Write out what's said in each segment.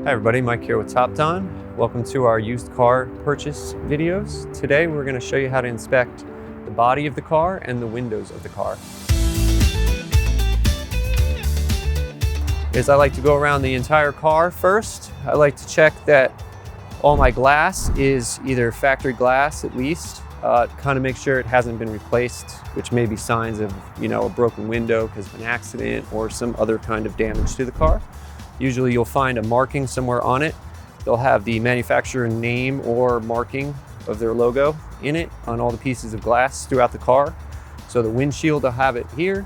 Hi everybody, Mike here with Top Don. Welcome to our used car purchase videos. Today we're going to show you how to inspect the body of the car and the windows of the car. I like to go around the entire car first. I like to check that all my glass is either factory glass at least, kind of make sure it hasn't been replaced, which may be signs of, a broken window because of an accident or some other kind of damage to the car. Usually you'll find a marking somewhere on it. They'll have the manufacturer name or marking of their logo in it on all the pieces of glass throughout the car. So the windshield will have it here.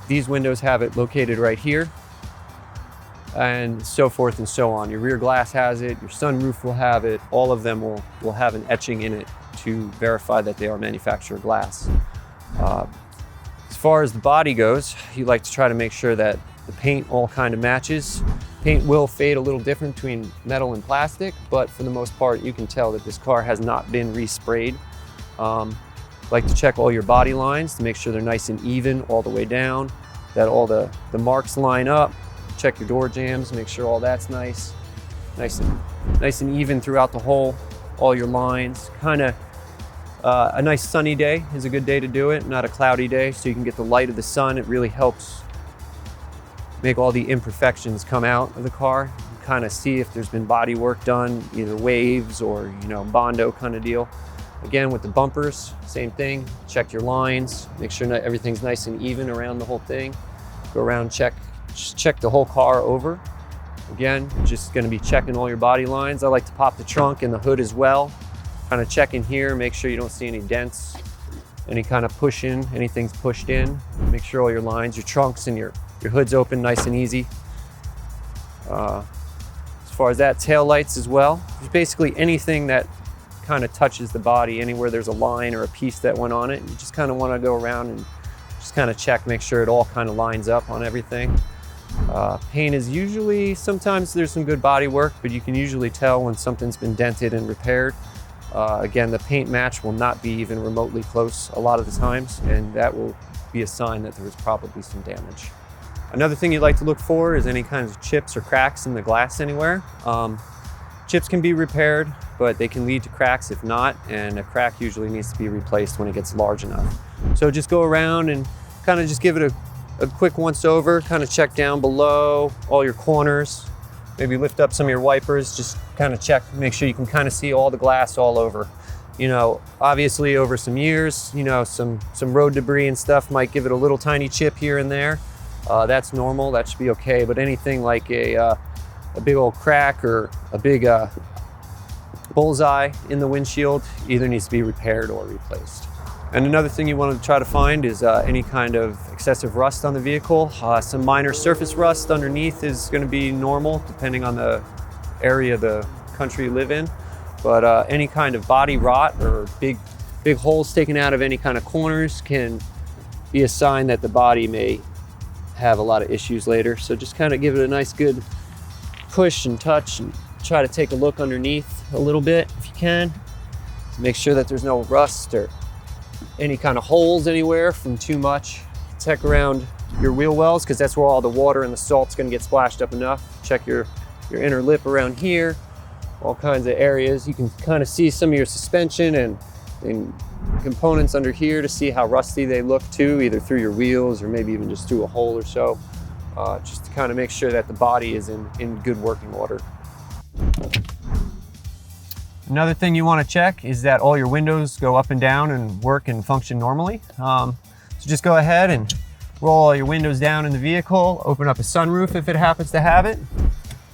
These windows have it located right here, and so forth and so on. Your rear glass has it, your sunroof will have it. All of them will have an etching in it to verify that they are manufacturer glass. As far as the body goes, you like to try to make sure that the paint all kind of matches. Paint will fade a little different between metal and plastic, but for the most part, you can tell that this car has not been resprayed. Like to check all your body lines to make sure they're nice and even all the way down, that all the marks line up. Check your door jambs, make sure all that's nice and even throughout the whole, all your lines. A nice sunny day is a good day to do it, not a cloudy day, so you can get the light of the sun. It really helps make all the imperfections come out of the car. Kind of see if there's been body work done, either waves or Bondo kind of deal. Again, with the bumpers, same thing. Check your lines, make sure everything's nice and even around the whole thing. Go around, check the whole car over. Again, just going to be checking all your body lines. I like to pop the trunk and the hood as well. Kind of check in here, make sure you don't see any dents, any kind of push in, anything's pushed in. Make sure all your lines, your trunks and your hood's open nice and easy. As far as that, tail lights as well. Just basically anything that kind of touches the body, anywhere there's a line or a piece that went on it. You just kind of want to go around and just kind of check, make sure it all kind of lines up on everything. Paint is usually, sometimes there's some good body work, but you can usually tell when something's been dented and repaired. Again, the paint match will not be even remotely close a lot of the times, and that will be a sign that there was probably some damage. Another thing you'd like to look for is any kinds of chips or cracks in the glass anywhere. Chips can be repaired, but they can lead to cracks if not, and a crack usually needs to be replaced when it gets large enough. So just go around and kind of just give it a quick once over, kind of check down below all your corners, maybe lift up some of your wipers, just kind of check, make sure you can kind of see all the glass all over. Obviously over some years, some road debris and stuff might give it a little tiny chip here and there. That's normal, that should be okay, but anything like a big old crack or a big bullseye in the windshield either needs to be repaired or replaced. And another thing you want to try to find is any kind of excessive rust on the vehicle. Some minor surface rust underneath is going to be normal depending on the area of the country you live in, but any kind of body rot or big holes taken out of any kind of corners can be a sign that the body may have a lot of issues later. So just kind of give it a nice good push and touch and try to take a look underneath a little bit if you can to make sure that there's no rust or any kind of holes anywhere from too much. Check around your wheel wells because that's where all the water and the salt's going to get splashed up enough. Check your inner lip around here, all kinds of areas. You can kind of see some of your suspension and components under here to see how rusty they look too, either through your wheels or maybe even just through a hole or so, just to kind of make sure that the body is in good working order. Another thing you want to check is that all your windows go up and down and work and function normally. So just go ahead and roll all your windows down in the vehicle, open up a sunroof if it happens to have it.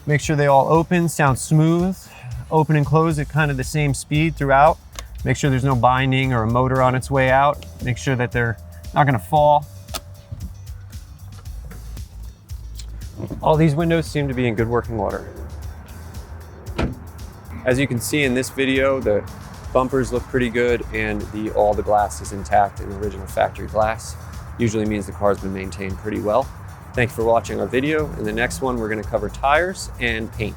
Make sure they all open, sound smooth, open and close at kind of the same speed throughout. Make sure there's no binding or a motor on its way out. Make sure that they're not going to fall. All these windows seem to be in good working order. As you can see in this video, the bumpers look pretty good and all the glass is intact and original factory glass. Usually means the car's been maintained pretty well. Thanks for watching our video. In the next one, we're going to cover tires and paint.